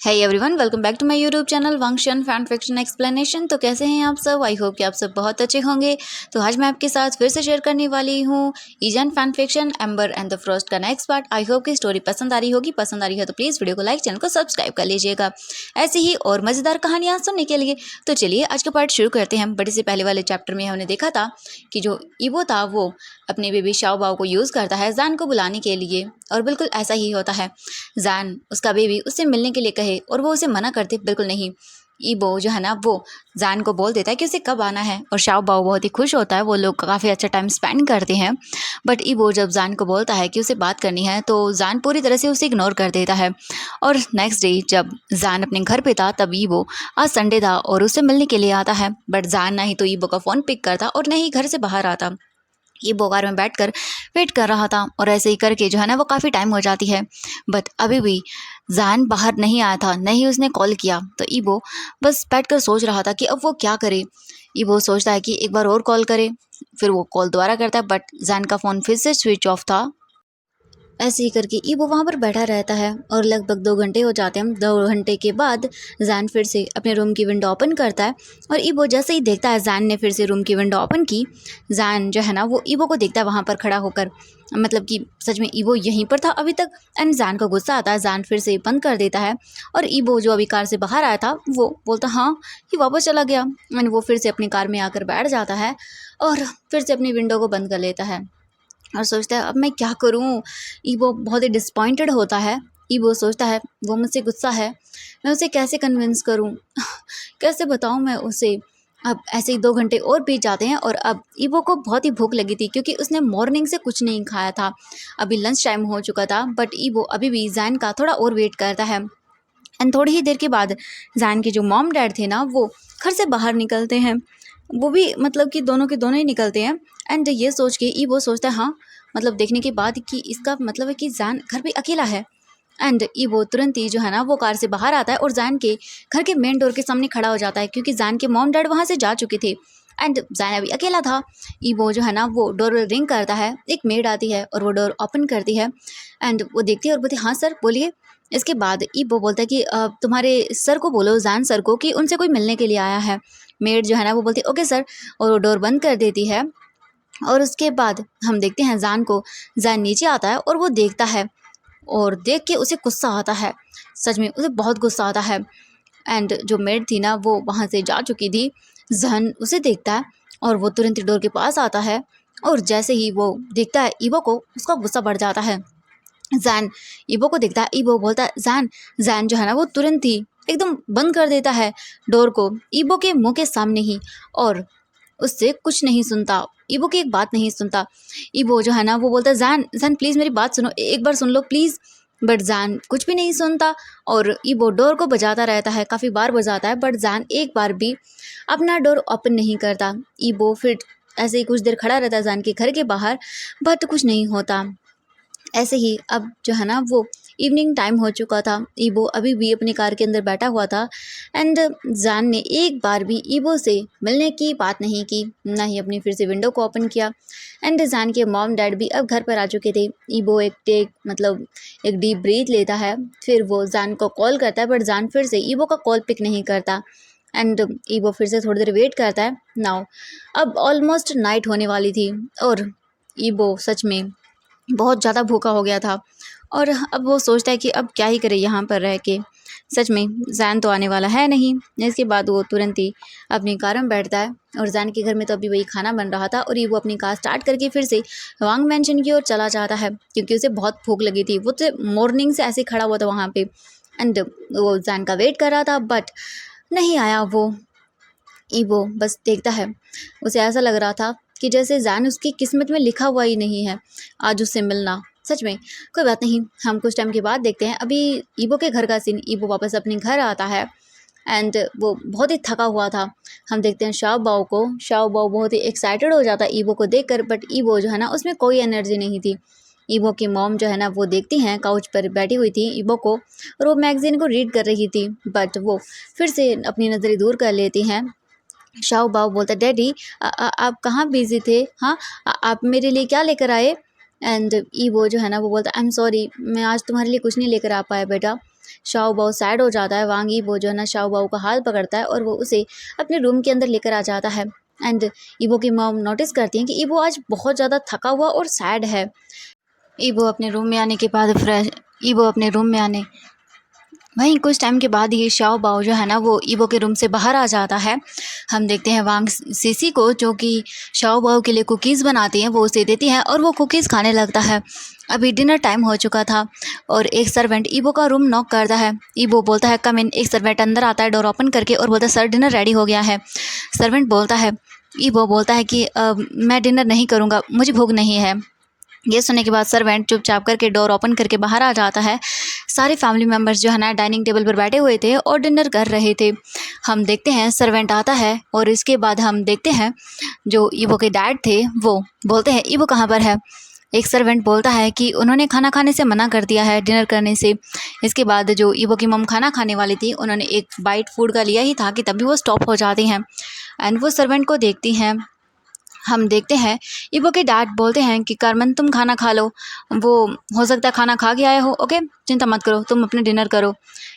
है everyone, welcome back to my YouTube channel वंक्शन fan fiction explanation. तो कैसे हैं आप सब? आई होप कि आप सब बहुत अच्छे होंगे। तो आज मैं आपके साथ फिर से शेयर करने वाली हूँ Izan fan fiction amber and the Frost का नेक्स्ट पार्ट। आई होप कि स्टोरी पसंद आ रही होगी। पसंद आ रही है तो प्लीज़ वीडियो को लाइक, चैनल को सब्सक्राइब कर लीजिएगा ऐसी ही और मज़ेदार कहानियाँ सुनने के लिए। तो चलिए आज का पार्ट शुरू करते हैं। बट इससे पहले वाले चैप्टर में हमने देखा था कि जो ईवो था वो अपने बेबी शाओ बाओ को यूज़ करता है जान को बुलाने के लिए, और बिल्कुल ऐसा ही होता है। जान उसका बेबी उससे मिलने के लिए कहे और वो उसे मना करते बिल्कुल नहीं। ईबो जो है ना वो जान को बोल देता है कि उसे कब आना है, और शाओ बाओ बहुत ही खुश होता है। वो लोग काफ़ी अच्छा टाइम स्पेंड करते हैं। बट ईबो जब जान को बोलता है कि उसे बात करनी है तो जान पूरी तरह से उसे इग्नोर कर देता है। और नेक्स्ट डे जब जान अपने घर पे था तब ईबो, आज संडे था, और उससे मिलने के लिए आता है। बट जान ना ही तो ईबो का फ़ोन पिक करता और न ही घर से बाहर आता। ये बोगार में बैठकर वेट कर रहा था, और ऐसे ही करके जो है ना वो काफ़ी टाइम हो जाती है। बट अभी भी जान बाहर नहीं आया था, नहीं उसने कॉल किया। तो ईबो बस बैठकर सोच रहा था कि अब वो क्या करे। ईबो सोचता है कि एक बार और कॉल करे। फिर वो कॉल दोबारा करता है, बट जान का फ़ोन फिर से स्विच ऑफ था। ऐसे ही करके ईबो वहाँ पर बैठा रहता है, और लगभग 2 घंटे हो जाते हैं। 2 घंटे के बाद जान फिर से अपने रूम की विंडो ओपन करता है, और ईबो जैसे ही देखता है जान ने फिर से रूम की विंडो ओपन की, जान जो है ना वो ईबो को देखता है वहाँ पर खड़ा होकर, मतलब कि सच में ईबो यहीं पर था अभी तक। एंड जान को गुस्सा आता है, जान फिर से बंद कर देता है, और ईबो जो अभी कार से बाहर आया था वो बोलता हाँ ये वापस चला गया। एंड वो फिर से अपनी कार में आकर बैठ जाता है, और फिर से अपनी विंडो को बंद कर लेता है और सोचता है अब मैं क्या करूं। ईबो बहुत ही डिसपॉइंटेड होता है। ईबो सोचता है वो मुझसे गुस्सा है, मैं उसे कैसे कन्विंस करूं, कैसे बताऊं मैं उसे। अब ऐसे ही 2 घंटे और बीत जाते हैं, और अब ईबो को बहुत ही भूख लगी थी क्योंकि उसने मॉर्निंग से कुछ नहीं खाया था। अभी लंच टाइम हो चुका था, बट ईबो अभी भी जैन का थोड़ा और वेट करता है। एंड थोड़ी ही देर के बाद जैन के जो मॉम डैड थे ना वो घर से बाहर निकलते हैं। वो भी मतलब कि दोनों के दोनों ही निकलते हैं। एंड ये सोच के ईबो सोचता है हाँ, मतलब देखने के बाद कि इसका मतलब है कि जैन घर पे अकेला है। एंड ईबो तुरंत ही जो है ना वो कार से बाहर आता है और जैन के घर के मेन डोर के सामने खड़ा हो जाता है, क्योंकि जैन के मॉम डैड वहाँ से जा चुके थे। एंड जैन अभी अकेला था। ईबो जो है ना वो डोर रिंग करता है, एक मेड आती है और वो डोर ओपन करती है। एंड वो देखती है और बोलती हाँ सर बोलिए। इसके बाद ईबो बोलता है कि तुम्हारे सर को बोलो, जैन सर को, कि उनसे कोई मिलने के लिए आया है। मेड जो है ना वो बोलती है ओके सर, और वो डोर बंद कर देती है। और उसके बाद हम देखते हैं जान को। जान नीचे आता है और वो देखता है, और देख के उसे गुस्सा आता है। सच में उसे बहुत गुस्सा आता है। एंड जो मेड थी ना वो वहाँ से जा चुकी थी। जहन उसे देखता है और वो तुरंत ही डोर के पास आता है, और जैसे ही वो देखता है ईबो को, उसका गुस्सा बढ़ जाता है। जैन ईबो को देखता है, ईबो बोलता है जैन। जैन जो है ना वो तुरंत ही एकदम बंद कर देता है डोर को ईबो के मुंह के सामने ही, और उससे कुछ नहीं सुनता, ईबो की एक बात नहीं सुनता। ईबो जो है ना वो बोलता है जैन जैन प्लीज़ मेरी बात सुनो, एक बार सुन लो प्लीज़। बट जैन कुछ भी नहीं सुनता, और ईबो डोर को बजाता रहता है, काफ़ी बार बजाता है, बट जैन एक बार भी अपना डोर ओपन नहीं करता। ईबो फिर ऐसे ही कुछ देर खड़ा रहता है जैन के घर के बाहर, बट कुछ नहीं होता। ऐसे ही अब जो है ना वो इवनिंग टाइम हो चुका था। ईबो अभी भी अपनी कार के अंदर बैठा हुआ था। एंड जान ने एक बार भी ईबो से मिलने की बात नहीं की, ना ही अपनी फिर से विंडो को ओपन किया। एंड जान के मॉम डैड भी अब घर पर आ चुके थे। ईबो एक डीप ब्रीथ लेता है, फिर वो जान को कॉल करता है, बट जान फिर से ईबो का कॉल पिक नहीं करता। एंड ईबो फिर से थोड़ी देर वेट करता है। नाउ अब ऑलमोस्ट नाइट होने वाली थी, और ईबो सच में बहुत ज़्यादा भूखा हो गया था। और अब वो सोचता है कि अब क्या ही करे यहाँ पर रह के। सच में जैन तो आने वाला है नहीं। इसके बाद वो तुरंत ही अपनी कार में बैठता है, और जैन के घर में तो अभी वही खाना बन रहा था, और ये वो अपनी कार स्टार्ट करके फिर से वांग मैंशन की ओर चला जाता है, क्योंकि उसे बहुत भूख लगी थी। वो तो मॉर्निंग से ऐसे खड़ा हुआ था वहाँ पे। एंड वो जैन का वेट कर रहा था, बट नहीं आया वो। ईबो बस देखता है। उसे ऐसा लग रहा था कि जैसे जैन उसकी किस्मत में लिखा हुआ ही नहीं है आज उससे मिलना। सच में कोई बात नहीं, हम कुछ टाइम के बाद देखते हैं। अभी ईबो के घर का सीन। ईबो वापस अपने घर आता है, एंड वो बहुत ही थका हुआ था। हम देखते हैं शाओ बाओ को। शाओ बाओ बहुत ही एक्साइटेड हो जाता है ईबो को देखकर, बट ईबो जो है ना उसमें कोई एनर्जी नहीं थी। ईबो की मॉम जो है ना वो देखती हैं, काउच पर बैठी हुई थी ईबो को, और वो मैगजीन को रीड कर रही थी, बट वो फिर से अपनी नज़रें दूर कर लेती हैं। शाओ बाओ बोलता डैडी आप कहाँ बिजी थे? हाँ, आप मेरे लिए क्या लेकर आए? एंड ईवो जो है ना वो बोलता आई एम सॉरी, मैं आज तुम्हारे लिए कुछ नहीं लेकर आ पाया बेटा। शाओ बाओ सैड हो जाता है। वांग ईबो जो है ना शाओ बाओ का हाथ पकड़ता है और वो उसे अपने रूम के अंदर लेकर आ जाता है। एंड ईबो की मॉम नोटिस करती हैं कि ईबो आज बहुत ज़्यादा थका हुआ और सैड है। ईबो अपने रूम में आने के बाद फ्रेश ईबो अपने रूम में आने वहीं कुछ टाइम के बाद ये शाओ बाओ जो है ना वो ईबो के रूम से बाहर आ जाता है। हम देखते हैं वांग सीसी को जो कि शाओ बाओ के लिए कुकीज़ बनाती हैं, वो उसे देती हैं और वो कुकीज़ खाने लगता है। अभी डिनर टाइम हो चुका था और एक सर्वेंट ईबो का रूम नॉक करता है। ईबो बोलता है कम इन। एक सर्वेंट अंदर आता है डोर ओपन करके और बोलता है सर डिनर रेडी हो गया है। सर्वेंट बोलता है ईबो बोलता है कि मैं डिनर नहीं करूँगा, मुझे भूख नहीं है। ये सुनने के बाद सर्वेंट चुपचाप करके डोर ओपन करके बाहर आ जाता है। सारे फैमिली मेम्बर्स जो है ना डाइनिंग टेबल पर बैठे हुए थे और डिनर कर रहे थे। हम देखते हैं सर्वेंट आता है और इसके बाद हम देखते हैं जो ईबो के डैड थे वो बोलते हैं ईबो कहाँ पर है। एक सर्वेंट बोलता है कि उन्होंने खाना खाने से मना कर दिया है, डिनर करने से। इसके बाद जो ईबो की मम खाना खाने वाली थी उन्होंने एक बाइट फूड का लिया ही था कि तभी वो स्टॉप हो जाती हैं एंड वो सर्वेंट को देखती हैं। हम देखते हैं ईबो के डैड बोलते हैं कि कार्मेन तुम खाना खा लो, वो हो सकता है खाना खा के आए हो, ओके चिंता मत करो, तुम अपने डिनर करो।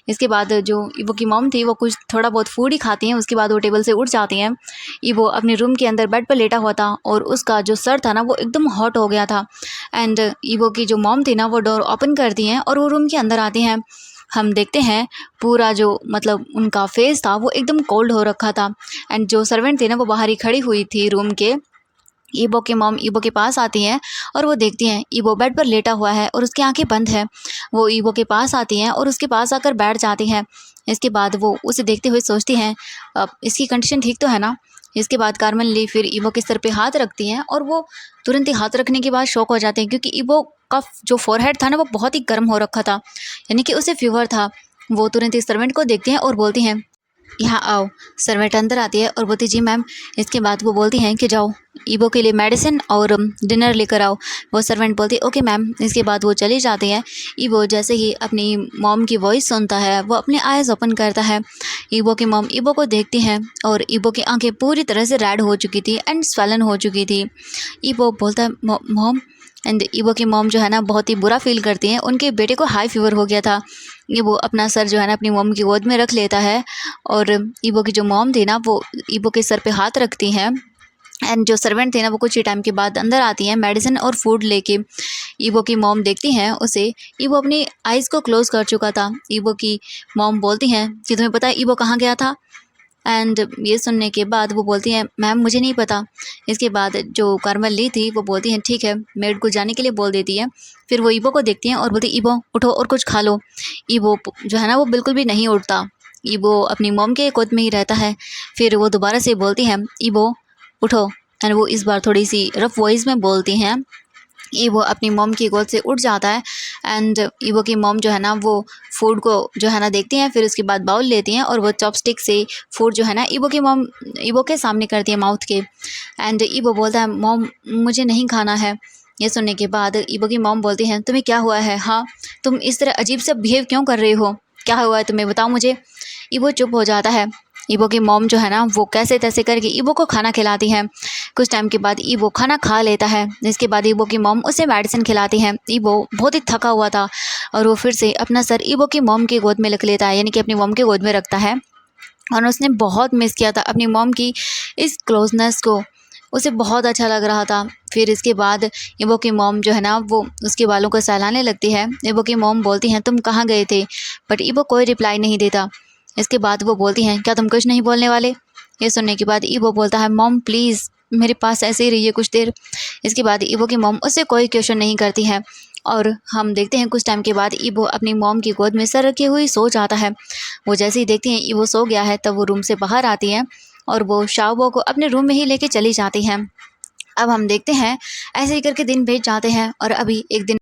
इसके बाद जो ईबो की मॉम थी वो कुछ थोड़ा बहुत फूड ही खाती हैं, उसके बाद वो टेबल से उठ जाती हैं। ईबो अपने रूम के अंदर बेड पर लेटा हुआ था और उसका जो सर था ना वो एकदम हॉट हो गया था। एंड ईबो की जो मॉम थी ना वो डोर ओपन करती हैं और वो रूम के अंदर आती हैं। हम देखते हैं पूरा जो मतलब उनका फेस था वो एकदम कोल्ड हो रखा था एंड जो सर्वेंट थी ना वो बाहर ही खड़ी हुई थी रूम के। ईबो की मॉम ईबो के पास आती हैं और वो देखती हैं ईबो बेड पर लेटा हुआ है और उसकी आंखें बंद है। वो ईबो के पास आती हैं और उसके पास आकर बैठ जाती हैं। इसके बाद वो उसे देखते हुए सोचती हैं अब इसकी कंडीशन ठीक तो है ना। इसके बाद कार्मेन ली फिर ईबो के सर पे हाथ रखती हैं और वो तुरंत ही हाथ रखने के बाद शॉक हो जाते हैं क्योंकि ईबो का जो फोरहेड था ना वो बहुत ही गर्म हो रखा था, यानी कि उसे फीवर था। वो तुरंत ही सर्वेंट को देखती हैं और बोलती हैं यहाँ आओ। सर्वेंट अंदर आती है और बोलती जी मैम। इसके बाद वो बोलती हैं कि जाओ ईबो के लिए मेडिसिन और डिनर लेकर आओ। वो सर्वेंट बोलती है ओके मैम। इसके बाद वो चली जाती हैं। ईबो जैसे ही अपनी मॉम की वॉइस सुनता है वो अपने आइज़ ओपन करता है। ईबो की मॉम ईबो को देखती हैं और ईबो की आंखें पूरी तरह से रेड हो चुकी थी एंड स्वेलन हो चुकी थी। ईबो बोलता है मॉम। एंड ईबो की मॉम जो है ना बहुत ही बुरा फील करती हैं, उनके बेटे को हाई फीवर हो गया था। ईबो अपना सर जो है ना अपनी मॉम की गोद में रख लेता है और ईबो की जो मॉम थी ना वो ईबो के सर पे हाथ रखती हैं एंड जो सर्वेंट थे ना वो कुछ ही टाइम के बाद अंदर आती हैं मेडिसिन और फूड लेके। ईबो की मॉम देखती हैं उसे। ईबो अपनी आइज़ को क्लोज़ कर चुका था। ईबो की मॉम बोलती हैं कि तुम्हें पता है ईबो कहाँ गया था। एंड ये सुनने के बाद वो बोलती हैं मैम मुझे नहीं पता। इसके बाद जो कार्मेल ली थी वो बोलती हैं ठीक है, मेड को जाने के लिए बोल देती है। फिर वो ईबो को देखती हैं और बोलती ईबो उठो और कुछ खा लो। ईबो जो है ना वो बिल्कुल भी नहीं उठता। ईबो अपनी मॉम के गोद में ही रहता है। फिर वो दोबारा से बोलती हैं ईबो उठो एंड वो इस बार थोड़ी सी रफ वॉइस में बोलती हैं। ईबो अपनी मॉम की गोद से उठ जाता है एंड ईबो की मॉम जो है ना वो फूड को जो है ना देखती हैं। फिर उसके बाद बाउल लेती हैं और वो चॉपस्टिक से फूड जो है ना ईबो की मॉम ईबो के सामने करती है माउथ के। एंड ईबो बोलता है मॉम मुझे नहीं खाना है। ये सुनने के बाद ईबो की मॉम बोलती हैं तुम्हें क्या हुआ है, हाँ तुम इस तरह अजीब सा बिहेव क्यों कर रहे हो, क्या हुआ है तुम्हें बताओ मुझे। ईबो चुप हो जाता है। ईबो की मॉम जो है ना वो कैसे तैसे करके ईबो को खाना खिलाती है। कुछ टाइम के बाद ईबो खाना खा लेता है। इसके बाद ईबो की मॉम उसे मेडिसिन खिलाती है। ईबो बहुत ही थका हुआ था और वो फिर से अपना सर ईबो की मॉम की गोद में रख लेता है, यानी कि अपनी मॉम की गोद में रखता है। और उसने बहुत मिस किया था अपनी मॉम की इस क्लोजनेस को, उसे बहुत अच्छा लग रहा था। फिर इसके बाद ईबो की मॉम जो है ना वो उसके बालों को सहलाने लगती है। ईबो की मॉम बोलती हैं तुम कहाँ गए थे, बट ईबो कोई रिप्लाई नहीं देता। इसके बाद वो बोलती हैं क्या तुम कुछ नहीं बोलने वाले। ये सुनने के बाद ईबो बोलता है मॉम प्लीज़ मेरे पास ऐसे ही रहिए कुछ देर। इसके बाद ईबो की मॉम उससे कोई क्वेश्चन नहीं करती है और हम देखते हैं कुछ टाइम के बाद ईबो अपनी मॉम की गोद में सर रखे हुए सो जाता है। वो जैसे ही देखती हैं ईबो सो गया है तब वो रूम से बाहर आती हैं और वो शाओबो को अपने रूम में ही लेके चली जाती हैं। अब हम देखते हैं ऐसे ही करके दिन बीत जाते हैं और अभी एक दिन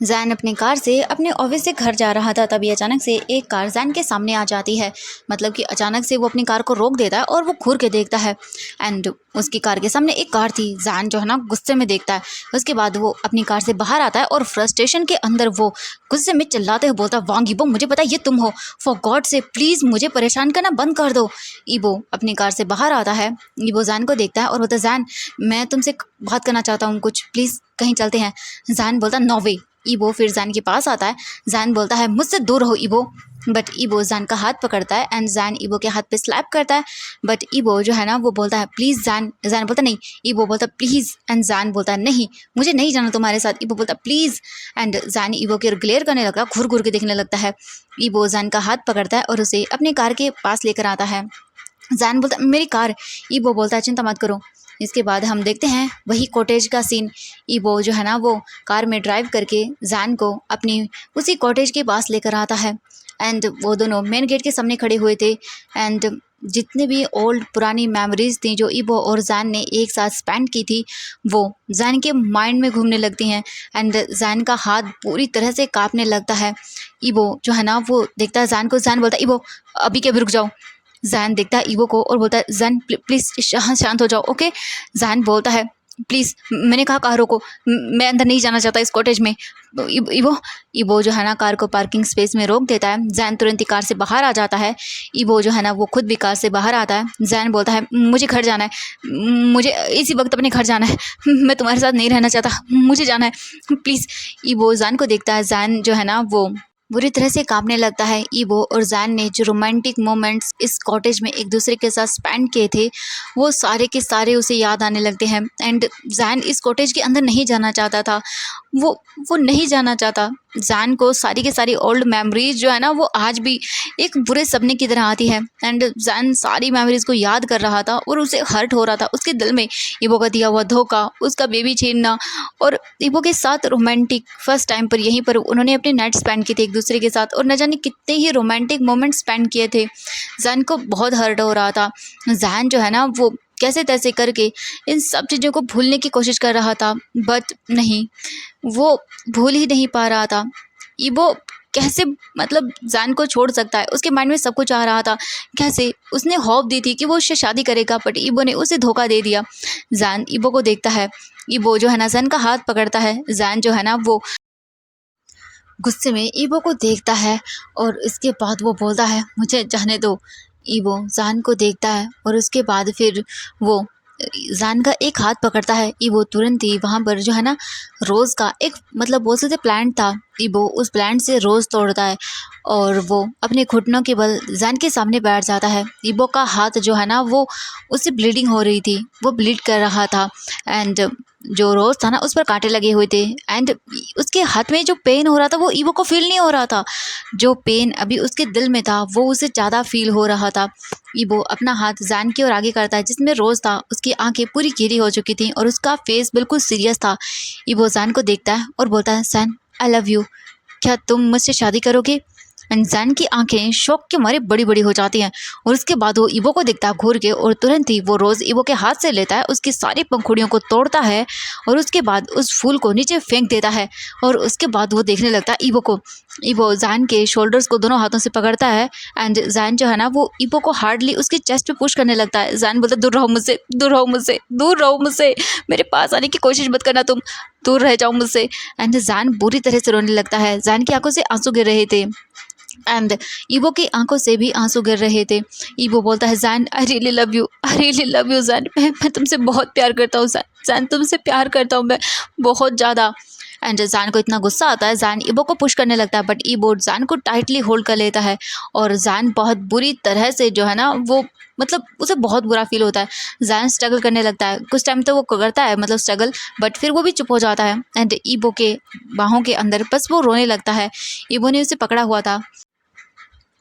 जैन अपनी कार से अपने ऑफिस से घर जा रहा था। तभी अचानक से एक कार जैन के सामने आ जाती है, मतलब कि अचानक से वो अपनी कार को रोक देता है और वो घूर के देखता है एंड उसकी कार के सामने एक कार थी। जैन जो है ना गुस्से में देखता है। उसके बाद वो अपनी कार से बाहर आता है और फ्रस्ट्रेशन के अंदर वो गुस्से में चिल्लाते हुए बोलता है वांग ईबो मुझे पता है ये तुम हो, फॉर गॉड से प्लीज़ मुझे परेशान करना बंद कर दो। ईबो अपनी कार से बाहर आता है। ईबो जैन को देखता है और बोलता है जैन मैं तुमसे बात करना चाहता हूँ कुछ, प्लीज़ कहीं चलते हैं। जैन बोलता नो वे। ईबो फिर जैन के पास आता है। जैन बोलता है मुझसे दूर रहो ईबो, बट ईबो जैन का हाथ पकड़ता है एंड जैन ईबो के हाथ पे स्लैप करता है। बट ईबो जो है ना वो बोलता है प्लीज़ जैन। जैन बोलता नहीं, ईबो बोलता प्लीज़ एंड जैन बोलता है नहीं, मुझे नहीं जाना तुम्हारे साथ। ईबो बोलता प्लीज़ एंड जैन ईबो के ग्लेयर करने लगता है, घूर घूर के देखने लगता है। ईबो जैन का हाथ पकड़ता है और उसे अपनी कार के पास लेकर आता है। जैन बोलता मेरी कार। ईबो बोलता है चिंता मत करो। इसके बाद हम देखते हैं वही कॉटेज का सीन। ईबो जो है ना वो कार में ड्राइव करके जैन को अपनी उसी कॉटेज के पास लेकर आता है एंड वो दोनों मेन गेट के सामने खड़े हुए थे एंड जितने भी ओल्ड पुरानी मेमोरीज थी जो ईबो और जैन ने एक साथ स्पेंड की थी वो जैन के माइंड में घूमने लगती हैं एंड जैन का हाथ पूरी तरह से कांपने लगता है। ईबो जो है ना वो देखता है जैन को। जैन बोलता है ईबो अभी के अभी रुक जाओ। जैन देखता है ईबो को और बोलता है जैन प्लीज़ शांत हो जाओ ओके। जैन बोलता है प्लीज़, मैंने कहा कार रोको, मैं अंदर नहीं जाना चाहता इस कॉटेज में। ईबो ईबो जो है ना कार को पार्किंग स्पेस में रोक देता है। जैन तुरंत ही कार से बाहर आ जाता है। ईबो जो है ना वो खुद भी कार से बाहर आता है। जैन बोलता है मुझे घर जाना है, मुझे इसी वक्त अपने घर जाना है, मैं तुम्हारे साथ नहीं रहना चाहता, मुझे जाना है प्लीज़। ईबो जैन को देखता है। जैन जो है ना वो बुरी तरह से कांपने लगता है। ईबो और जैन ने जो रोमांटिक मोमेंट्स इस कॉटेज में एक दूसरे के साथ स्पेंड किए थे वो सारे के सारे उसे याद आने लगते हैं एंड जैन इस कॉटेज के अंदर नहीं जाना चाहता था। वो नहीं जाना चाहता। जैन को सारी के सारी ओल्ड मेमोरीज जो है ना वो आज भी एक बुरे सपने की तरह आती है एंड जैन सारी मेमोरीज को याद कर रहा था और उसे हर्ट हो रहा था। उसके दिल में ईबो का दिया हुआ धोखा, उसका बेबी छीनना और ईबो के साथ रोमांटिक फर्स्ट टाइम पर यहीं पर उन्होंने अपने नाइट स्पेंड किए थे एक दूसरे के साथ और न जाने कितने ही रोमांटिक मोमेंट स्पेंड किए थे। जैन को बहुत हर्ट हो रहा था। जैन जो है ना वो कैसे तैसे करके इन सब चीज़ों को भूलने की कोशिश कर रहा था बट नहीं, वो भूल ही नहीं पा रहा था। ईबो कैसे मतलब जैन को छोड़ सकता है, उसके माइंड में सब कुछ आ रहा था। कैसे उसने होप दी थी कि वो उससे शादी करेगा बट ईबो ने उसे धोखा दे दिया। जैन ईबो को देखता है। ईबो जो है ना जैन का हाथ पकड़ता है। जैन जो है ना वो गुस्से में ईबो को देखता है और इसके बाद वो बोलता है मुझे जाने दो। ईबो जैन को देखता है और उसके बाद फिर वो जैन का एक हाथ पकड़ता है। ईबो तुरंत ही वहाँ पर जो है ना रोज़ का एक मतलब बोल सकते प्लांट था। ईबो उस प्लांट से रोज़ तोड़ता है और वो अपने घुटनों के बल जैन के सामने बैठ जाता है। ईबो का हाथ जो है ना वो उससे ब्लीडिंग हो रही थी, वो ब्लीड कर रहा था एंड जो रोज़ था ना उस पर कांटे लगे हुए थे एंड उसके हाथ में जो पेन हो रहा था वो ईबो को फील नहीं हो रहा था। जो पेन अभी उसके दिल में था वो उसे ज़्यादा फील हो रहा था। ईबो अपना हाथ जैन की ओर आगे करता है जिसमें रोज़ था। उसकी आंखें पूरी गीली हो चुकी थी और उसका फेस बिल्कुल सीरियस था। ईबो जैन को देखता है और बोलता है जैन आई लव यू, क्या तुम मुझसे शादी करोगे? एंड जैन की आंखें शौक के मारे बड़ी बड़ी हो जाती हैं और उसके बाद वो ईबो को देखता है घूर के और तुरंत ही वो रोज़ ईबो के हाथ से लेता है, उसकी सारी पंखुड़ियों को तोड़ता है और उसके बाद उस फूल को नीचे फेंक देता है और उसके बाद वो देखने लगता है ईबो को। ईबो जैन के शोल्डर्स को दोनों हाथों से पकड़ता है एंड जैन जो है ना वो ईबो को हार्डली उसके चेस्ट पे पुश करने लगता है। जैन बोलता है दूर रहो मुझसे, दूर रहो मुझसे, दूर रहो मुझसे, मेरे पास आने की कोशिश मत करना, तुम दूर रह जाओ मुझसे। एंड जैन बुरी तरह से रोने लगता है। जैन की आंखों से आंसू गिर रहे थे एंड ईबो की आंखों से भी आंसू गिर रहे थे। ईबो बोलता है Jain I really love you, I really love you Jain, मैं तुमसे बहुत प्यार करता हूँ जैन, जैन तुमसे प्यार करता हूँ मैं बहुत ज़्यादा। एंड जैन को इतना गुस्सा आता है, जैन ईबो को पुश करने लगता है बट ईबो जैन को टाइटली होल्ड कर लेता है और जैन बहुत बुरी तरह से जो है ना वो मतलब उसे बहुत बुरा फील होता है। जैन स्ट्रगल करने लगता है, कुछ टाइम तो वो करता है मतलब स्ट्रगल बट फिर वो भी चुप हो जाता है एंड ईबो के बाहों के अंदर बस वो रोने लगता है। ईबो ने उसे पकड़ा हुआ था।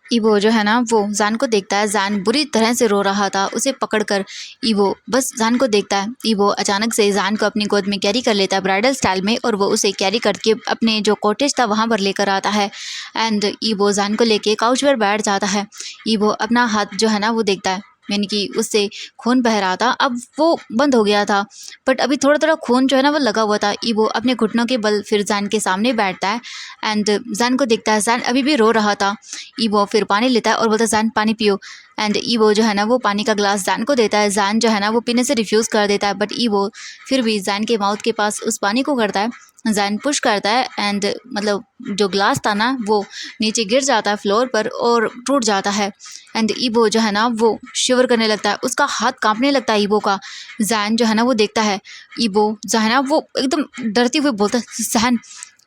ईबो जो है ना वो जैन को देखता है। जैन बुरी तरह से रो रहा था, उसे पकड़कर ईबो बस जैन को देखता है। ईबो अचानक से जैन को अपनी गोद में कैरी कर लेता है ब्राइडल स्टाइल में और वो उसे कैरी करके अपने जो कॉटेज था वहाँ पर लेकर आता है एंड ईबो जैन को लेके काउच पर बैठ जाता है। ईबो अपना हाथ जो है ना वो देखता है, यानी कि उससे खून बह रहा था, अब वो बंद हो गया था बट अभी थोड़ा थोड़ा खून जो है ना वो लगा हुआ था। ईबो अपने घुटनों के बल फिर जैन के सामने बैठता है एंड जैन को देखता है। जैन अभी भी रो रहा था। ईबो फिर पानी लेता है और बोलता है जैन पानी पियो एंड ईबो जो है ना वो पानी का ग्लास जैन को देता है। जैन जो है ना वो पीने से रिफ्यूज़ कर देता है बट ईबो फिर भी जैन के माउथ के पास उस पानी को करता है। जैन पुश करता है एंड मतलब जो ग्लास था ना वो नीचे गिर जाता है फ्लोर पर और टूट जाता है एंड ईबो जो है ना वो शिवर करने लगता है, उसका हाथ कांपने लगता है ईबो का। जैन जो है ना वो देखता है। ईबो जो है ना वो एकदम डरती हुई बोलता है जैन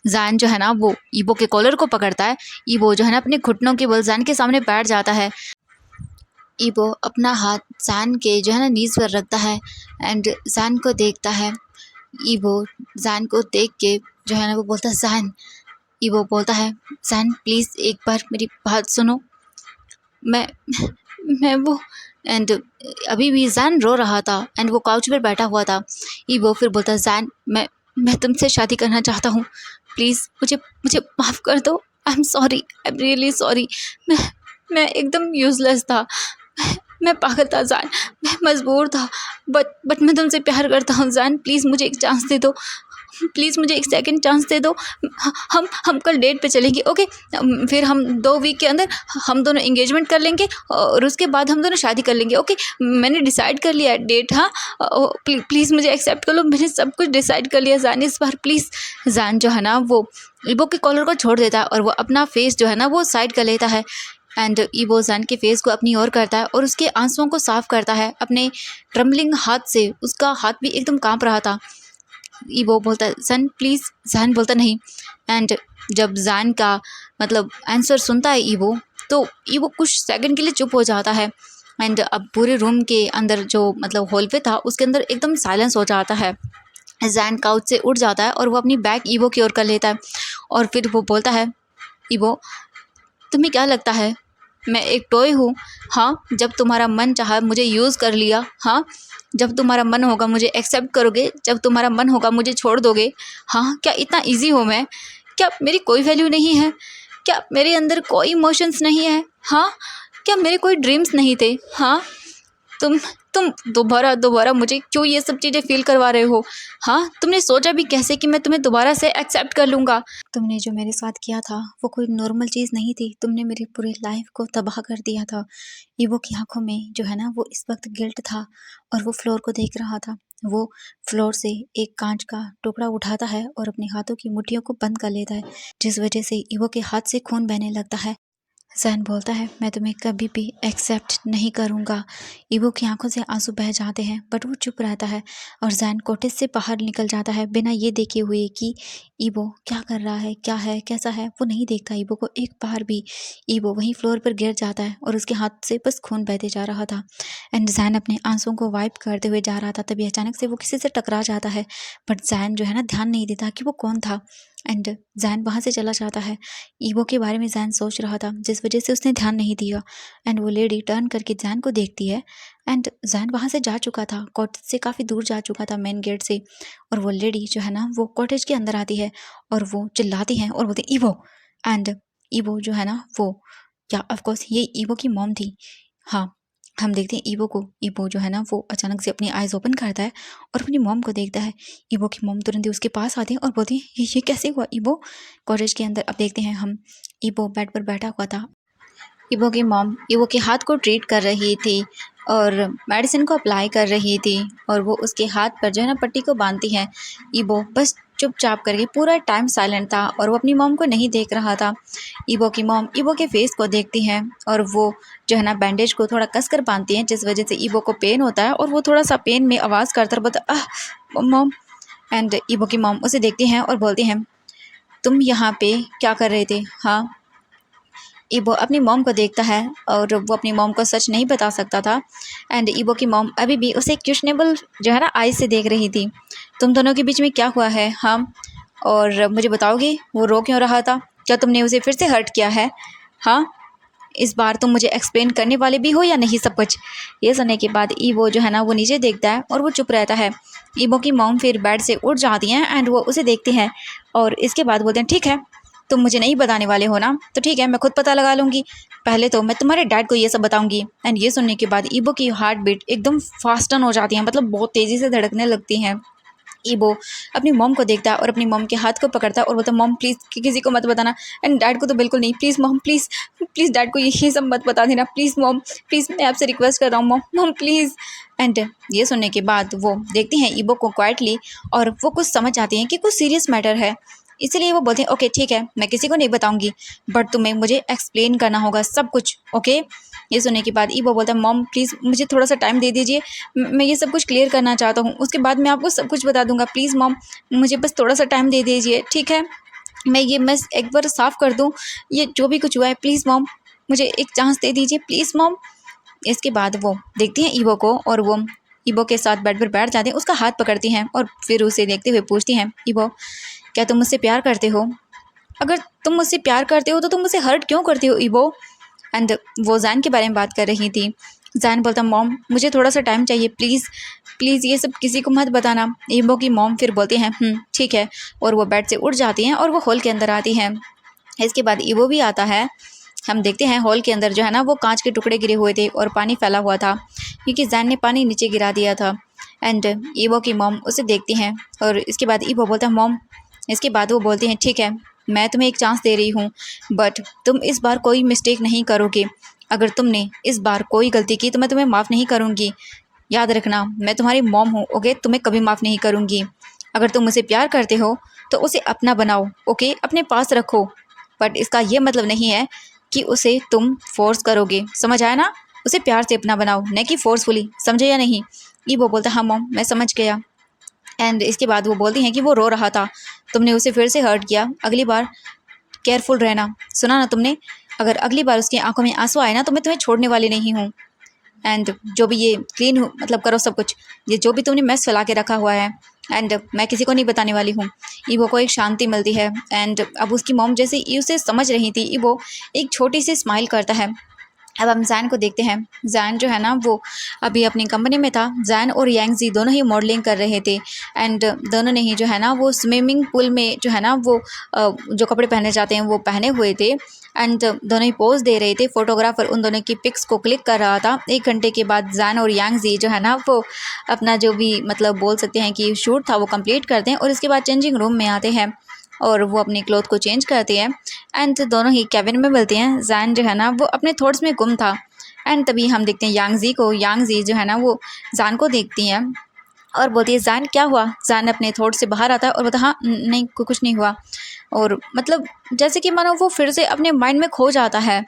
जान जो है ना वो ईबो के कॉलर को पकड़ता है। ईबो जो है ना अपने घुटनों के बल जान के सामने बैठ जाता है। ईबो अपना हाथ जान के जो है ना नीज पर रखता है एंड जान को देखता है। ईबो जान को देख के जो है ना वो बोलता है जान। ईबो बोलता है जान प्लीज़ एक बार मेरी बात सुनो। मैं मैं वो एंड अभी भी जान रो रहा था एंड वो काउच पर बैठा हुआ था। ईबो फिर बोलता है जान मैं तुमसे शादी करना चाहता हूँ, प्लीज़ मुझे मुझे माफ़ कर दो। I am sorry, I am really sorry. मैं मैं एकदम यूज़लेस था। मैं पागल था जान, मैं मजबूर था। बट मैं तुमसे प्यार करता हूँ जान, प्लीज़ मुझे एक चांस दे दो, प्लीज़ मुझे एक सेकंड चांस दे दो। हम कल डेट पे चलेंगे, ओके? फिर हम 2 वीक के अंदर हम दोनों एंगेजमेंट कर लेंगे और उसके बाद हम दोनों शादी कर लेंगे, ओके? मैंने डिसाइड कर लिया है डेट। हाँ, प्लीज़ मुझे एक्सेप्ट कर लो, मैंने सब कुछ डिसाइड कर लिया जान इस बार, प्लीज़। जान जो है ना वो ईबो के कॉलर को छोड़ देता है और वो अपना फेस जो है ना वो साइड कर लेता है एंड ईबो जान के फेस को अपनी ओर करता है और उसके आंसुओं को साफ करता है अपने ट्रम्बलिंग हाथ से। उसका हाथ भी एकदम कांप रहा था। ईबो बोलता है जान प्लीज़। जान बोलता नहीं। एंड जब जान का मतलब आंसर सुनता है ईबो, तो ईबो कुछ सेकंड के लिए चुप हो जाता है एंड अब पूरे रूम के अंदर जो मतलब हॉलवे था उसके अंदर एकदम साइलेंस हो जाता है। जैन काउच से उठ जाता है और वो अपनी बैग ईबो की ओर कर लेता है और फिर वो बोलता है ईबो तुम्हें क्या लगता है मैं एक टॉय हूँ? हाँ, जब तुम्हारा मन चाहा मुझे यूज़ कर लिया। हाँ, जब तुम्हारा मन होगा मुझे एक्सेप्ट करोगे, जब तुम्हारा मन होगा मुझे छोड़ दोगे। हाँ, क्या इतना इजी हूँ मैं? क्या मेरी कोई वैल्यू नहीं है? क्या मेरे अंदर कोई इमोशंस नहीं है? हाँ, क्या मेरे कोई ड्रीम्स नहीं थे? हाँ, तुम तुम दोबारा दोबारा मुझे क्यों ये सब चीज़ें फ़ील करवा रहे हो? हाँ, तुमने सोचा भी कैसे कि मैं तुम्हें दोबारा से एक्सेप्ट कर लूँगा? तुमने जो मेरे साथ किया था वो कोई नॉर्मल चीज़ नहीं थी, तुमने मेरी पूरी लाइफ को तबाह कर दिया था। ईवो की आंखों में जो है ना वो इस वक्त गिल्ट था और वो फ्लोर को देख रहा था। वो फ्लोर से एक कांच का टुकड़ा उठाता है और अपने हाथों की मुट्ठियों को बंद कर लेता है, जिस वजह से ईवो के हाथ से खून बहने लगता है। जैन बोलता है मैं तुम्हें कभी भी एक्सेप्ट नहीं करूँगा। ईवो की आंखों से आंसू बह जाते हैं बट वो चुप रहता है और जैन कॉटेज से बाहर निकल जाता है बिना ये देखे हुए कि ईवो क्या कर रहा है, क्या है, कैसा है। वो नहीं देखता ईवो को एक बार भी। ईवो वहीं फ्लोर पर गिर जाता है और उसके हाथ से बस खून बहते जा रहा था एंड जैन अपने आंसुओं को वाइप करते हुए जा रहा था। तभी अचानक से वो किसी से टकरा जाता है बट जैन जो है ना ध्यान नहीं देता कि वो कौन था एंड जैन वहाँ से चला जाता है। ईवो के बारे में जैन सोच रहा था जिस वजह से उसने ध्यान नहीं दिया एंड वो लेडी टर्न करके जैन को देखती है एंड जैन वहाँ से जा चुका था, कॉटेज से काफ़ी दूर जा चुका था मेन गेट से। और वो लेडी जो है ना वो कॉटेज के अंदर आती है और वो चिल्लाती है और बोलती ईवो एंड ईवो जो है ना वो या ऑफकोर्स ये ईवो की मॉम थी। हाँ, हम देखते हैं ईवो को। ईवो जो है ना वो अचानक से अपनी आइज़ ओपन करता है और अपनी मॉम को देखता है। ईवो की मॉम तुरंत ही उसके पास आती है और बोलती है ये कैसे हुआ ईवो? कॉटेज के अंदर अब देखते हैं हम ईवो बेड पर बैठा हुआ था। ईवो की मॉम ईवो के हाथ को ट्रीट कर रही थी और मेडिसिन को अप्लाई कर रही थी और वो उसके हाथ पर जो है ना पट्टी को बांधती है। ईवो बस चुपचाप करके पूरा टाइम साइलेंट था और वो अपनी मॉम को नहीं देख रहा था। ईवो की मॉम ईवो के फेस को देखती हैं और वो जो है ना बैंडेज को थोड़ा कस कर बांधती हैं, जिस वजह से ईवो को पेन होता है और वो थोड़ा सा पेन में आवाज़ करता बोलता आह मॉम। एंड ईवो की मॉम उसे देखती हैं और बोलती हैं तुम यहाँ पे क्या कर रहे थे? हाँ, ईवो अपनी मॉम को देखता है और वो अपनी मॉम को सच नहीं बता सकता था एंड ईवो की मॉम अभी भी उसे क्वेश्चनेबल जो है ना आई से देख रही थी। तुम दोनों के बीच में क्या हुआ है? हाँ, और मुझे बताओगे वो रो क्यों रहा था? क्या तुमने उसे फिर से हर्ट किया है? हाँ, इस बार तुम मुझे एक्सप्लेन करने वाले भी हो या नहीं सब कुछ? ये सुनने के बाद ईवो जो है ना वो नीचे देखता है और वो चुप रहता है। ईवो की मॉम फिर बेड से उठ जाती हैं एंड वो उसे देखती हैं और इसके बाद बोलते हैं ठीक है, तुम मुझे नहीं बताने वाले हो ना, तो ठीक है मैं खुद पता लगा लूँगी। पहले तो मैं तुम्हारे डैड को ये सब बताऊँगी। एंड ये सुनने के बाद ईवो की हार्ट बीट एकदम फास्टन हो जाती है, मतलब बहुत तेज़ी से धड़कने लगती हैं। ईवो अपनी मॉम को देखता है और अपनी मॉम के हाथ को पकड़ता है और बोलता है मॉम प्लीज़ किसी को मत बताना। एंड डैड को तो बिल्कुल नहीं, please mom please please dad को ये सब मत बता देना, प्लीज़ मॉम प्लीज़ मैं आपसे रिक्वेस्ट कर रहा हूँ मॉम मॉम प्लीज़। एंड ये सुनने के बाद वो देखती हैं ईवो को क्वाइटली और वो कुछ समझ जाती हैं कि कुछ सीरियस मैटर है, इसलिए वो बोलते हैं ओके ठीक है मैं किसी को नहीं बताऊंगी बट तुम्हें मुझे एक्सप्लेन करना होगा सब कुछ, ओके? ये सुनने के बाद ईवो बोलता है मॉम प्लीज़ मुझे थोड़ा सा टाइम दे दीजिए, मैं ये सब कुछ क्लियर करना चाहता हूँ, उसके बाद मैं आपको सब कुछ बता दूंगा, प्लीज़ मॉम मुझे बस थोड़ा सा टाइम दे दीजिए, ठीक है? मैं एक बार साफ़ कर दूँ ये जो भी कुछ हुआ है, प्लीज़ मॉम मुझे एक चांस दे दीजिए प्लीज़ मॉम। इसके बाद वो देखती हैं ईवो को और वो ईवो के साथ बेड पर बैठ जाते हैं, उसका हाथ पकड़ती हैं और फिर उसे देखते हुए पूछती हैं, ईवो क्या तुम मुझसे प्यार करते हो? अगर तुम मुझसे प्यार करते हो तो तुम मुझसे हर्ट क्यों करते हो ईवो? एंड वो जैन के बारे में बात कर रही थी। जैन बोलता मॉम मुझे थोड़ा सा टाइम चाहिए प्लीज़ प्लीज़ ये सब किसी को मत बताना। ईवो की मॉम फिर बोलती हैं ठीक है, और वो बेड से उठ जाती हैं और वो हॉल के अंदर आती हैं। इसके बाद ईवो भी आता है। हम देखते हैं हॉल के अंदर जो है ना वो कांच के टुकड़े गिरे हुए थे और पानी फैला हुआ था क्योंकि जैन ने पानी नीचे गिरा दिया था। एंड ईवो की मॉम उसे देखती हैं और इसके बाद ईवो बोलता है मॉम। इसके बाद वो बोलती हैं ठीक है मैं तुम्हें एक चांस दे रही हूँ, बट तुम इस बार कोई मिस्टेक नहीं करोगे। अगर तुमने इस बार कोई गलती की तो मैं तुम्हें माफ़ नहीं करूँगी। याद रखना मैं तुम्हारी मॉम हूँ, ओके? तुम्हें कभी माफ़ नहीं करूँगी। अगर तुम मुझे प्यार करते हो तो उसे अपना बनाओ, ओके? अपने पास रखो, बट इसका ये मतलब नहीं है कि उसे तुम फोर्स करोगे, समझ आया ना? उसे प्यार से अपना बनाओ, न कि फोर्सफुली, समझे या नहीं? वो बोलता हाँ मॉम मैं समझ गया। एंड इसके बाद वो बोलती हैं कि वो रो रहा था, तुमने उसे फिर से हर्ट किया, अगली बार केयरफुल रहना। सुना ना तुमने? अगर अगली बार उसकी आंखों में आंसू आए ना तो मैं तुम्हें छोड़ने वाली नहीं हूँ। एंड जो भी ये क्लीन मतलब करो सब कुछ, ये जो भी तुमने मेस फैला के रखा हुआ है, एंड मैं किसी को नहीं बताने वाली हूँ। ईवो को एक शांति मिलती है। एंड अब उसकी मॉम जैसे उसे समझ रही थी, ईवो एक छोटी सी स्माइल करता है। अब हम जैन को देखते हैं। जैन जो है ना वो अभी अपनी कंपनी में था। जैन और यांगजी दोनों ही मॉडलिंग कर रहे थे एंड दोनों ने ही जो है ना वो स्विमिंग पूल में जो है ना वो जो कपड़े पहने जाते हैं वो पहने हुए थे एंड दोनों ही पोज दे रहे थे। फोटोग्राफर उन दोनों की पिक्स को क्लिक कर रहा था। 1 घंटे के बाद जैन और यांगजी जो है ना वो अपना जो भी मतलब बोल सकते हैं कि शूट था वो कंप्लीट करते हैं और इसके बाद चेंजिंग रूम में आते हैं और वो अपनी क्लोथ को चेंज करती है एंड दोनों ही केबिन में मिलते हैं। जैन जो है ना वो अपने थॉट्स में गुम था एंड तभी हम देखते हैं यांगजी को। यांगजी जो है ना वो जैन को देखती हैं और बोलती है जैन क्या हुआ? जैन अपने थॉट से बाहर आता है और बोलता हाँ नहीं कुछ नहीं हुआ, और मतलब जैसे कि मानो वो फिर से अपने माइंड में खो जाता है।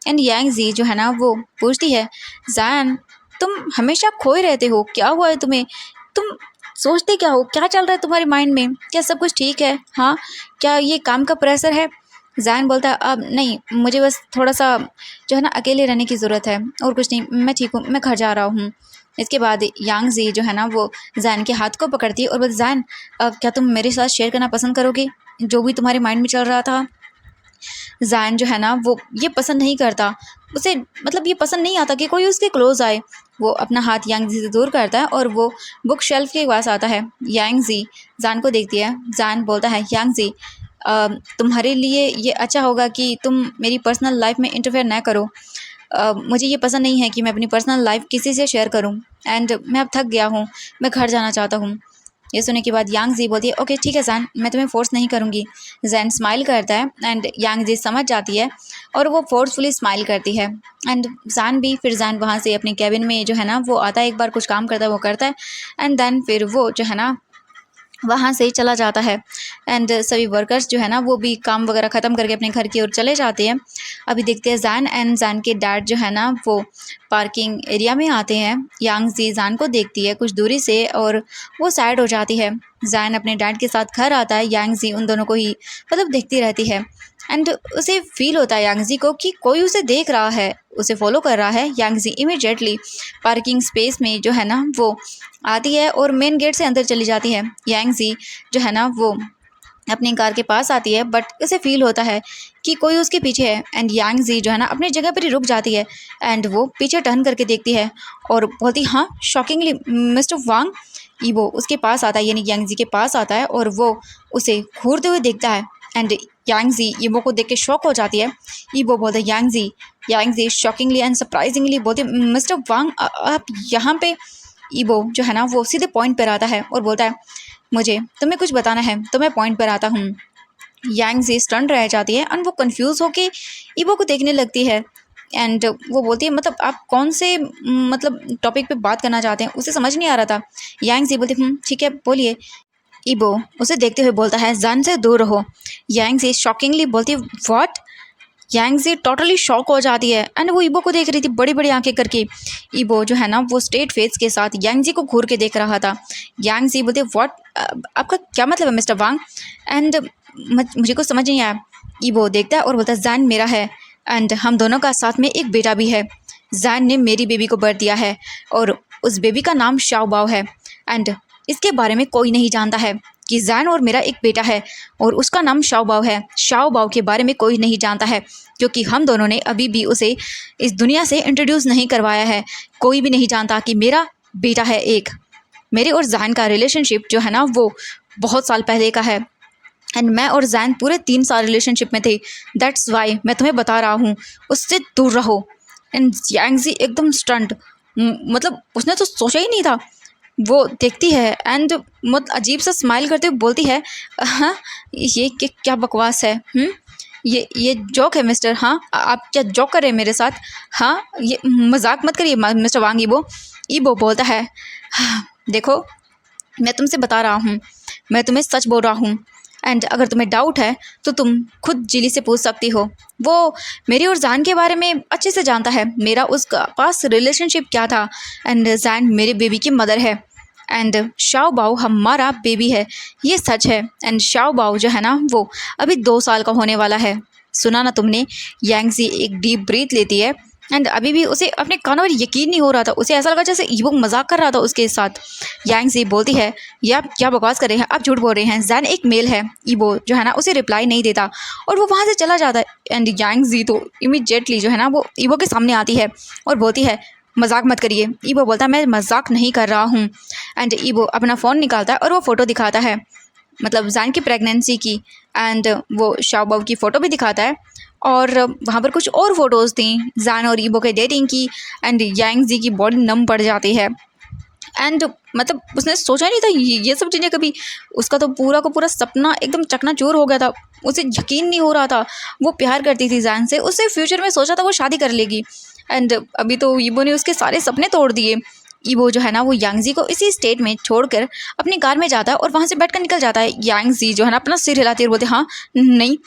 एंड यांगजी जो है ना वो पूछती है जैन तुम हमेशा खोए रहते हो, क्या हुआ है तुम्हें? तुम सोचते क्या हो? क्या चल रहा है तुम्हारे माइंड में? क्या सब कुछ ठीक है? हाँ, क्या ये काम का प्रेशर है? जैन बोलता है अब नहीं, मुझे बस थोड़ा सा जो है ना अकेले रहने की ज़रूरत है और कुछ नहीं, मैं ठीक हूँ, मैं घर जा रहा हूँ। इसके बाद यांगजी जो है ना वो जैन के हाथ को पकड़ती है और बोलती जैन क्या तुम मेरे साथ शेयर करना पसंद करोगे जो भी तुम्हारे माइंड में चल रहा था? जैन जो है ना वो ये पसंद नहीं करता, उसे मतलब ये पसंद नहीं आता कि कोई उसके क्लोज आए। वो अपना हाथ यांगजी से दूर करता है और वो बुक शेल्फ के पास आता है। यांगजी जैन को देखती है। जैन बोलता है यांगजी तुम्हारे लिए ये अच्छा होगा कि तुम मेरी पर्सनल लाइफ में इंटरफेयर ना करो। मुझे ये पसंद नहीं है कि मैं अपनी पर्सनल लाइफ किसी से शेयर करूं एंड मैं अब थक गया हूं, मैं घर जाना चाहता हूं। ये सुनने के बाद यांगजी बोलती है ओके ठीक है जैन, मैं तुम्हें फोर्स नहीं करूँगी। जैन स्माइल करता है एंड यांगजी समझ जाती है और वो फोर्सफुली स्माइल करती है एंड जैन भी। फिर जैन वहाँ से अपने कैबिन में जो है ना वो आता है, एक बार कुछ काम करता है वो करता है एंड देन फिर वो जो है ना वहाँ से ही चला जाता है एंड सभी वर्कर्स जो है ना वो भी काम वगैरह ख़त्म करके अपने घर की ओर चले जाते हैं। अभी देखते हैं जैन एंड जैन के डैड जो है ना वो पार्किंग एरिया में आते हैं। यांगजी जैन को देखती है कुछ दूरी से और वो सैड हो जाती है। जैन अपने डैड के साथ घर आता है। यांगजी उन दोनों को ही मतलब देखती रहती है एंड उसे फील होता है यांगजी को कि कोई उसे देख रहा है, उसे फॉलो कर रहा है। यांगजी इमीडिएटली पार्किंग स्पेस में जो है ना वो आती है और मेन गेट से अंदर चली जाती है। यांगजी जो है ना वो अपनी कार के पास आती है बट उसे फील होता है कि कोई उसके पीछे है एंड यांगजी जो है ना अपनी जगह पर ही रुक जाती है एंड वो पीछे टर्न करके देखती है और बोलती हाँ शॉकिंगली मिस्टर वांग। वो उसके पास आता है यानी यांगजी के पास आता है और वो उसे घूरते हुए देखता है एंड यांगजी ईवो को देख के शॉक हो जाती है। ईवो बोलता है यांगजी शॉकिंगली एंड सरप्राइजिंगली बोलते मिस्टर वांग आप यहाँ पे? ईवो जो है ना वो सीधे पॉइंट पर आता है और बोलता है मुझे तुम्हें कुछ बताना है तो मैं पॉइंट पर आता हूँ। यांगजी स्टन रह जाती है एंड वो कंफ्यूज होके ईवो को देखने लगती है एंड वो बोलती है मतलब आप कौन से मतलब टॉपिक पे बात करना चाहते हैं, उसे समझ नहीं आ रहा था। यांगजी बोलती ठीक है बोलिए। ईवो उसे देखते हुए बोलता है जैन से दूर रहो। यांगजी शॉकिंगली बोलती व्हाट? यांगजी टोटली शॉक हो जाती है एंड वो ईवो को देख रही थी बड़ी बड़ी आंखें करके। ईवो जो है ना वो स्ट्रेट फेस के साथ यांगजी को घूर के देख रहा था। यांगजी बोलते व्हाट आपका क्या मतलब है मिस्टर वांग? एंड मुझे कुछ समझ नहीं आया। ईबो देखता है और बोलता है जैन मेरा है एंड हम दोनों का साथ में एक बेटा भी है। जैन ने मेरी बेबी को बर्थ दिया है और उस बेबी का नाम शाओबाओ है एंड इसके बारे में कोई नहीं जानता है कि जैन और मेरा एक बेटा है और उसका नाम शाओबाओ है। शाओबाओ के बारे में कोई नहीं जानता है क्योंकि हम दोनों ने अभी भी उसे इस दुनिया से इंट्रोड्यूस नहीं करवाया है। कोई भी नहीं जानता कि मेरा बेटा है एक। मेरे और जैन का रिलेशनशिप जो है ना वो बहुत साल पहले का है एंड मैं और जैन पूरे 3 साल रिलेशनशिप में थे। दैट्स वाई मैं तुम्हें बता रहा हूँ, उससे दूर रहो। एंड यांगजी एकदम स्टंट, मतलब उसने तो सोचा ही नहीं था। वो देखती है एंड बहुत अजीब सा स्माइल करते हुए बोलती है, हाँ ये क्या बकवास है। ये जोक है मिस्टर। हाँ आप क्या जोक कर रहे हैं मेरे साथ? हाँ ये मजाक मत करिए मिस्टर वांग। ईबो बोलता है, हाँ, देखो मैं तुमसे बता रहा हूँ, मैं तुम्हें सच बोल रहा हूँ एंड अगर तुम्हें डाउट है तो तुम खुद जिली से पूछ सकती हो। वो मेरी और जैन के बारे में अच्छे से जानता है, मेरा उसका पास रिलेशनशिप क्या था एंड जैन मेरे बेबी की मदर है एंड शाओबाओ हमारा बेबी है, ये सच है। एंड शाओबाओ जो है ना वो अभी 2 साल का होने वाला है। सुना ना तुमने? यांगजी एक डीप ब्रीथ लेती है एंड अभी भी उसे अपने कानों पर यकीन नहीं हो रहा था। उसे ऐसा लगा जैसे ईबो मजाक कर रहा था उसके साथ। यांगजी बोलती है, ये आप क्या बकवास कर रहे हैं, आप झूठ बोल रहे हैं, जैन एक मेल है। ईबो जो है ना उसे रिप्लाई नहीं देता और वो वहाँ से चला जाता है एंड यांगजी तो इमीडिएटली जो है ना वो ईबो के सामने आती है और बोलती है, मजाक मत करिए। ईबो बोलता है, मैं मजाक नहीं कर रहा हूँ। एंड ईबो अपना फ़ोन निकालता है और वो फ़ोटो दिखाता है, मतलब जैन की प्रेगनेंसी की एंड वो शाओबाओ की फ़ोटो भी दिखाता है और वहाँ पर कुछ और फोटोज़ थी जैन और ईबो के डेटिंग की एंड यांगजी की बॉडी नम पड़ जाती है एंड मतलब उसने सोचा नहीं था ये सब चीज़ें कभी। उसका तो पूरा का पूरा सपना एकदम चकनाचूर हो गया था। उसे यकीन नहीं हो रहा था, वो प्यार करती थी जैन से, उससे फ्यूचर में सोचा था वो शादी कर लेगी एंड अभी तो ईबो ने उसके सारे सपने तोड़ दिए। ईबो जो है ना वो यांगजी को इसी स्टेट में छोड़कर अपनी कार में जाता है और वहाँ से बैठकर निकल जाता है। यांगजी जो है ना अपना सिर हिलाती है और बोलते, हाँ नहीं।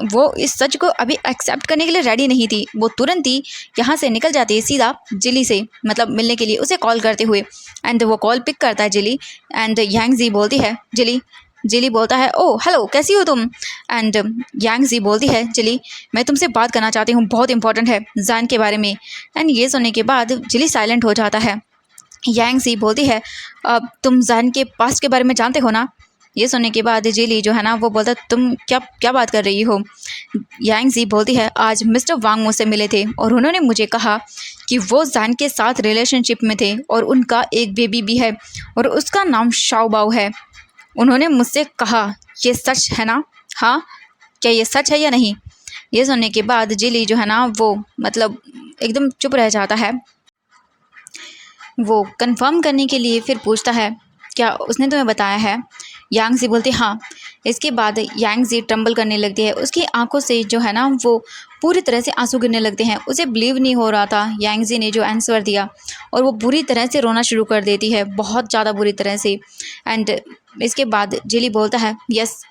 वो इस सच को अभी एक्सेप्ट करने के लिए रेडी नहीं थी। वो तुरंत ही यहाँ से निकल जाती है सीधा जिली से, मतलब मिलने के लिए उसे कॉल करते हुए एंड वो कॉल पिक करता है जिली एंड यांगजी बोलती है, जिली बोलता है, ओ हेलो कैसी हो तुम? एंड यांगजी बोलती है, जिली मैं तुमसे बात करना चाहती हूँ, बहुत इंपॉर्टेंट है जैन के बारे में। एंड ये सुनने के बाद जिली साइलेंट हो जाता है। यांगजी बोलती है, अब तुम जैन के पास्ट के बारे में जानते हो ना? ये सुनने के बाद जिली जो है ना वो बोलता है, तुम क्या बात कर रही हो? यांगजी बोलती है, आज मिस्टर वांग मुझसे मिले थे और उन्होंने मुझे कहा कि वो जैन के साथ रिलेशनशिप में थे और उनका एक बेबी भी है और उसका नाम शाओबाओ है। उन्होंने मुझसे कहा, ये सच है ना? हाँ, क्या ये सच है या नहीं? ये सुनने के बाद जिली जो है ना वो मतलब एकदम चुप रह जाता है। वो कंफर्म करने के लिए फिर पूछता है, क्या उसने तुम्हें बताया है? यांगजी बोलती, हाँ। इसके बाद यांगजी ट्रम्बल करने लगती है, उसकी आंखों से जो है ना वो पूरी तरह से आंसू गिरने लगते हैं। उसे बिलीव नहीं हो रहा था यांगजी ने जो आंसर दिया और वो बुरी तरह से रोना शुरू कर देती है, बहुत ज़्यादा बुरी तरह से। एंड इसके बाद जिली बोलता है, यस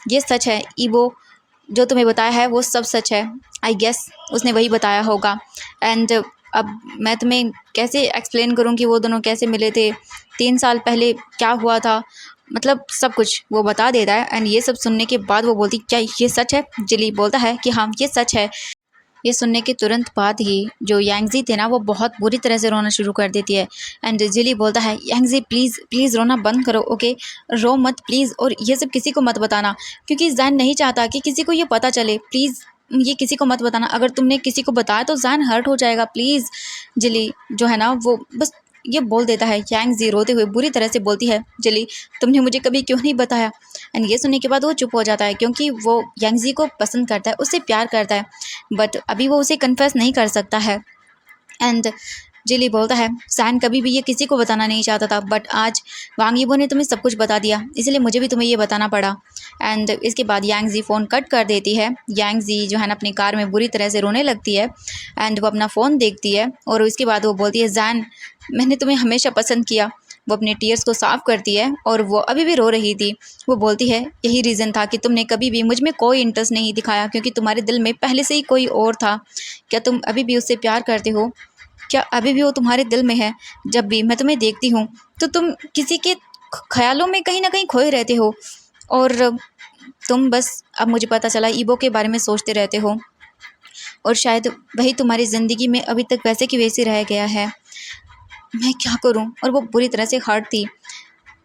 ये सच है, ईबो जो तुम्हें बताया है वो सब सच है। आई गेस उसने वही बताया होगा। एंड अब मैं तुम्हें कैसे एक्सप्लेन करूं कि वो दोनों कैसे मिले थे, 3 साल पहले क्या हुआ था, मतलब सब कुछ वो बता देता है। एंड ये सब सुनने के बाद वो बोलती, क्या ये सच है? जिली बोलता है कि हाँ ये सच है। ये सुनने के तुरंत बाद ही जो यांगजी थे ना वो बहुत बुरी तरह से रोना शुरू कर देती है। एंड जिली बोलता है, यांगजी प्लीज़ प्लीज़ रोना बंद करो, ओके? रो मत प्लीज़, और ये सब किसी को मत बताना क्योंकि जैन नहीं चाहता कि किसी को ये पता चले। प्लीज़ ये किसी को मत बताना, अगर तुमने किसी को बताया तो जैन हर्ट हो जाएगा, प्लीज़। जिली जो है ना वो बस ये बोल देता है। यांगजी रोते हुए बुरी तरह से बोलती है, जिली तुमने मुझे कभी क्यों नहीं बताया? एंड ये सुनने के बाद वो चुप हो जाता है क्योंकि वो यांगजी को पसंद करता है, उससे प्यार करता है, बट अभी वो उसे कन्फेस नहीं कर सकता है। एंड जिली बोलता है, जैन कभी भी ये किसी को बताना नहीं चाहता था, बट आज वांग यीबो ने तुम्हें सब कुछ बता दिया, इसलिए मुझे भी तुम्हें ये बताना पड़ा। एंड इसके बाद यांगजी फ़ोन कट कर देती है। यांगजी जो है ना अपनी कार में बुरी तरह से रोने लगती है एंड वो अपना फ़ोन देखती है और उसके बाद वो बोलती है, जैन मैंने तुम्हें हमेशा पसंद किया। वो अपने टीयर्स को साफ़ करती है और वो अभी भी रो रही थी। वो बोलती है, यही रीज़न था कि तुमने कभी भी मुझ में कोई इंटरेस्ट नहीं दिखाया क्योंकि तुम्हारे दिल में पहले से ही कोई और था। क्या तुम अभी भी उससे प्यार करते हो? क्या अभी भी वो तुम्हारे दिल में है? जब भी मैं तुम्हें देखती हूँ तो तुम किसी के ख्यालों में कहीं ना कहीं खोए रहते हो और तुम बस अब मुझे पता चला ईबो के बारे में सोचते रहते हो और शायद वही तुम्हारी ज़िंदगी में अभी तक वैसे की वैसे रह गया है। मैं क्या करूं? और वो बुरी तरह से हर्ट थी।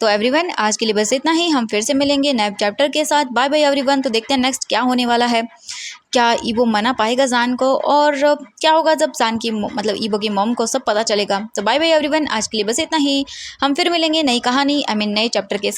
तो एवरीवन आज के लिए बस इतना ही। हम फिर से मिलेंगे नए चैप्टर के साथ। Bye bye everyone. तो देखते हैं नेक्स्ट क्या होने वाला है। क्या ईबो मना पाएगा जान को और क्या होगा जब जान की मतलब ईबो की मॉम को सब पता चलेगा। तो बाय बाय एवरीवन आज के लिए बस इतना ही। हम फिर मिलेंगे नई कहानी नए चैप्टर के साथ।